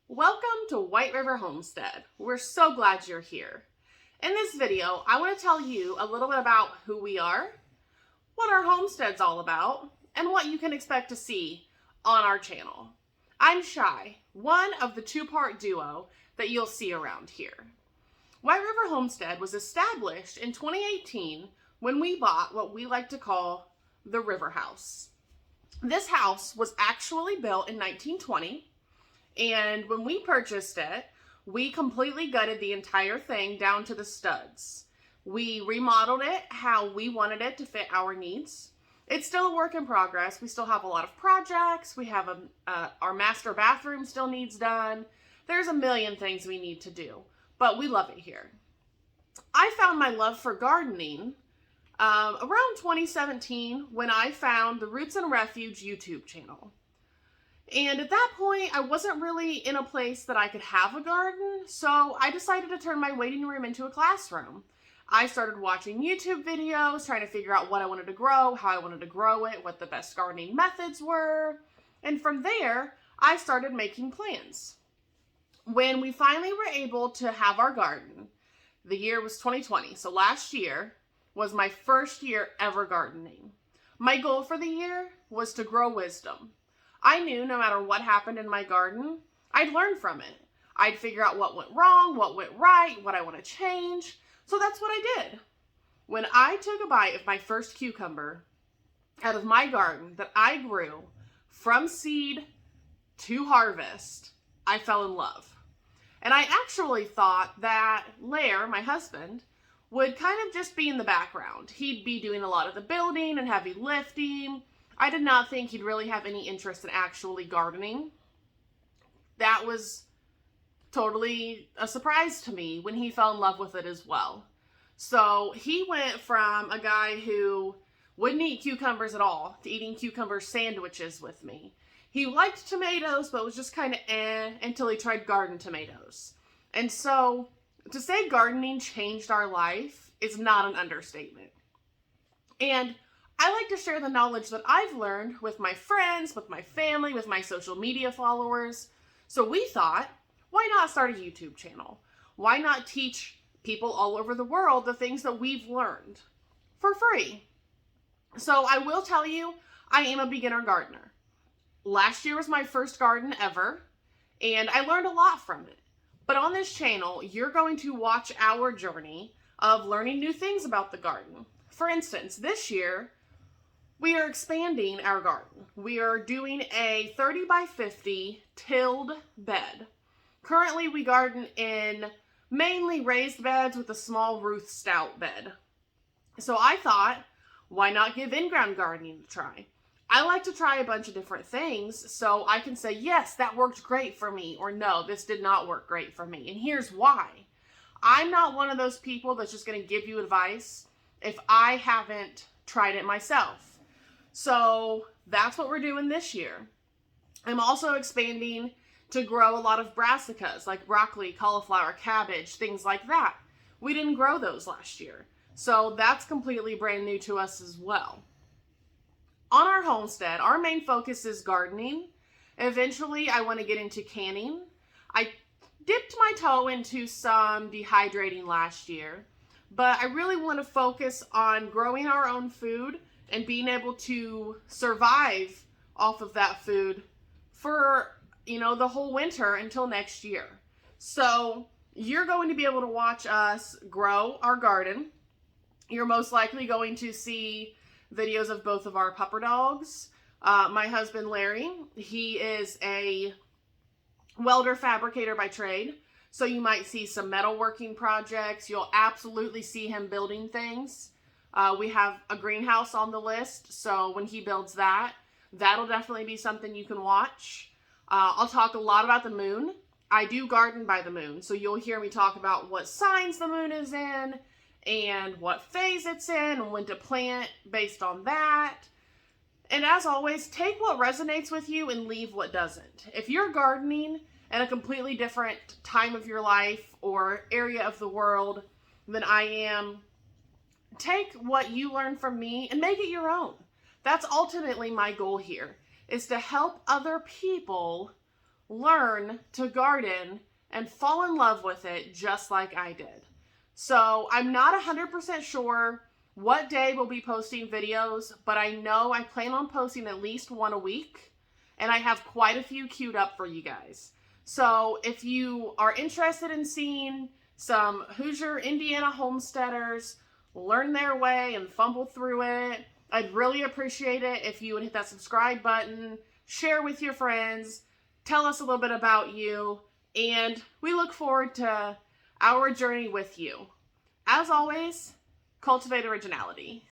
Welcome to White River Homestead. We're so glad you're here. In this video, I want to tell you a little bit about who we are, what our homestead's all about, and what you can expect to see on our channel. I'm Shy, one of the two-part duo that you'll see around here. White River Homestead was established in 2018 when we bought what we like to call the River House. This house was actually built in 1920. And when we purchased it, we completely gutted the entire thing down to the studs. We remodeled it how we wanted it to fit our needs. It's still a work in progress. We still have a lot of projects. We have our master bathroom still needs done. There's a million things we need to do, but we love it here. I found my love for gardening around 2017 when I found the Roots and Refuge YouTube channel. And at that point, I wasn't really in a place that I could have a garden, so I decided to turn my waiting room into a classroom. I started watching YouTube videos, trying to figure out what I wanted to grow, how I wanted to grow it, what the best gardening methods were, and from there, I started making plans. When we finally were able to have our garden, the year was 2020, so last year was my first year ever gardening. My goal for the year was to grow wisdom. I knew no matter what happened in my garden, I'd learn from it. I'd figure out what went wrong, what went right, what I want to change. So that's what I did. When I took a bite of my first cucumber out of my garden that I grew from seed to harvest, I fell in love. And I actually thought that Lair, my husband, would kind of just be in the background. He'd be doing a lot of the building and heavy lifting. I did not think he'd really have any interest in actually gardening. That was totally a surprise to me when he fell in love with it as well. So he went from a guy who wouldn't eat cucumbers at all to eating cucumber sandwiches with me. He liked tomatoes, but was just kind of until he tried garden tomatoes. And so to say gardening changed our life is not an understatement. And I like to share the knowledge that I've learned with my friends, with my family, with my social media followers. So we thought, why not start a YouTube channel? Why not teach people all over the world the things that we've learned for free? So I will tell you, I am a beginner gardener. Last year was my first garden ever, and I learned a lot from it. But on this channel, you're going to watch our journey of learning new things about the garden. For instance, this year, we are expanding our garden. We are doing a 30 by 50 tilled bed. Currently, we garden in mainly raised beds with a small Ruth Stout bed. So I thought, why not give in-ground gardening a try? I like to try a bunch of different things so I can say, yes, that worked great for me, or no, this did not work great for me. And here's why. I'm not one of those people that's just going to give you advice if I haven't tried it myself. So that's what we're doing this year. I'm also expanding to grow a lot of brassicas like broccoli, cauliflower, cabbage, things like that. We didn't grow those last year. So that's completely brand new to us as well. On our homestead, our main focus is gardening. Eventually, I want to get into canning. I dipped my toe into some dehydrating last year, but I really want to focus on growing our own food and being able to survive off of that food for, the whole winter until next year. So you're going to be able to watch us grow our garden. You're most likely going to see videos of both of our pupper dogs. My husband, Larry, he is a welder fabricator by trade. So you might see some metalworking projects. You'll absolutely see him building things. We have a greenhouse on the list, so when he builds that, that'll definitely be something you can watch. I'll talk a lot about the moon. I do garden by the moon, so you'll hear me talk about what signs the moon is in, and what phase it's in, and when to plant based on that. And as always, take what resonates with you and leave what doesn't. If you're gardening in a completely different time of your life or area of the world than I am, take what you learn from me and make it your own. That's ultimately my goal here, is to help other people learn to garden and fall in love with it just like I did. So I'm not 100% sure what day we'll be posting videos, but I know I plan on posting at least one a week, and I have quite a few queued up for you guys. So if you are interested in seeing some Hoosier, Indiana homesteaders learn their way and fumble through it, I'd really appreciate it if you would hit that subscribe button, share with your friends, tell us a little bit about you, and we look forward to our journey with you. As always, cultivate originality.